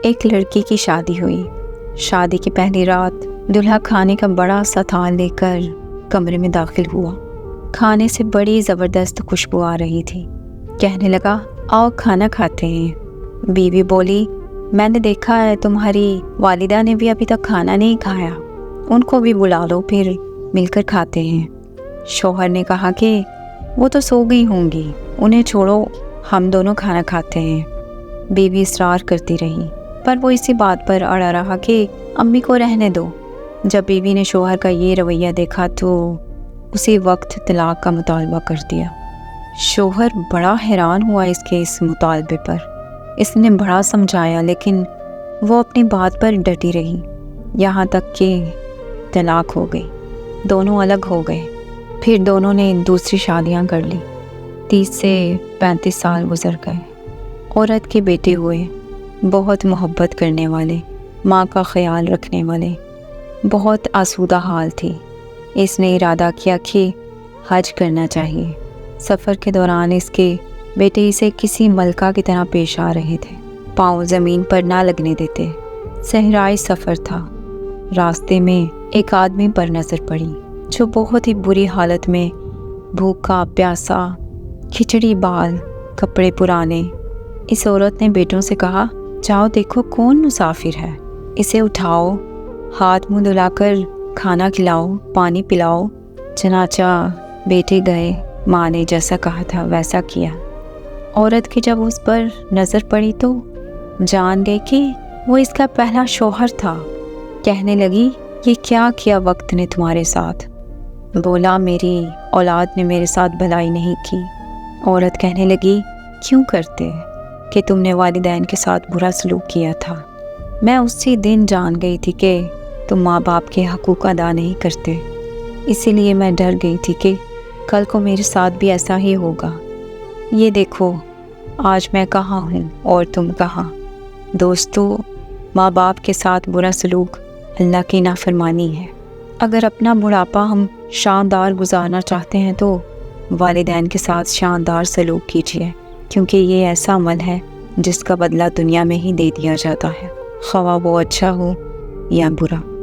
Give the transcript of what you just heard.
ایک لڑکی کی شادی ہوئی۔ شادی کی پہلی رات دلہا کھانے کا بڑا سا تھال لے کر کمرے میں داخل ہوا۔ کھانے سے بڑی زبردست خوشبو آ رہی تھی۔ کہنے لگا، آؤ کھانا کھاتے ہیں۔ بیوی بولی، میں نے دیکھا ہے تمہاری والدہ نے بھی ابھی تک کھانا نہیں کھایا، ان کو بھی بلا لو، پھر مل کر کھاتے ہیں۔ شوہر نے کہا کہ وہ تو سو گئی ہوں گی، انہیں چھوڑو، ہم دونوں کھانا کھاتے ہیں۔ بیوی اصرار کرتی رہی، پر وہ اسی بات پر اڑا رہا کہ امی کو رہنے دو۔ جب بیوی نے شوہر کا یہ رویہ دیکھا تو اسی وقت طلاق کا مطالبہ کر دیا۔ شوہر بڑا حیران ہوا اس مطالبے پر۔ اس نے بڑا سمجھایا لیکن وہ اپنی بات پر ڈٹی رہی، یہاں تک کہ طلاق ہو گئی۔ دونوں الگ ہو گئے۔ پھر دونوں نے دوسری شادیاں کر لی۔ 30 سے 35 سال گزر گئے۔ عورت کے بیٹے ہوئے، بہت محبت کرنے والے، ماں کا خیال رکھنے والے۔ بہت آسودہ حال تھی۔ اس نے ارادہ کیا کہ حج کرنا چاہیے۔ سفر کے دوران اس کے بیٹے اسے کسی ملکہ کی طرح پیش آ رہے تھے، پاؤں زمین پر نہ لگنے دیتے۔ صحرائی سفر تھا۔ راستے میں ایک آدمی پر نظر پڑی جو بہت ہی بری حالت میں، بھوکا پیاسا، کھچڑی بال، کپڑے پرانے۔ اس عورت نے بیٹوں سے کہا، جاؤ دیکھو کون مسافر ہے، اسے اٹھاؤ، ہاتھ منہ دھلا کر کھانا کھلاؤ، پانی پلاؤ۔ چنانچہ بیٹے گئے، ماں نے جیسا کہا تھا ویسا کیا۔ عورت کی جب اس پر نظر پڑی تو جان گئی کہ وہ اس کا پہلا شوہر تھا۔ کہنے لگی، یہ کیا کیا وقت نے تمہارے ساتھ؟ بولا، میری اولاد نے میرے ساتھ بھلائی نہیں کی۔ عورت کہنے لگی، کیوں کرتے کہ تم نے والدین کے ساتھ برا سلوک کیا تھا۔ میں اسی دن جان گئی تھی کہ تم ماں باپ کے حقوق ادا نہیں کرتے، اسی لیے میں ڈر گئی تھی کہ کل کو میرے ساتھ بھی ایسا ہی ہوگا۔ یہ دیکھو آج میں کہاں ہوں اور تم کہاں۔ دوستو، ماں باپ کے ساتھ برا سلوک اللہ کی نافرمانی ہے۔ اگر اپنا بڑھاپا ہم شاندار گزارنا چاہتے ہیں تو والدین کے ساتھ شاندار سلوک کیجیے، کیونکہ یہ ایسا عمل ہے جس کا بدلہ دنیا میں ہی دے دیا جاتا ہے، خواہ وہ اچھا ہو یا برا۔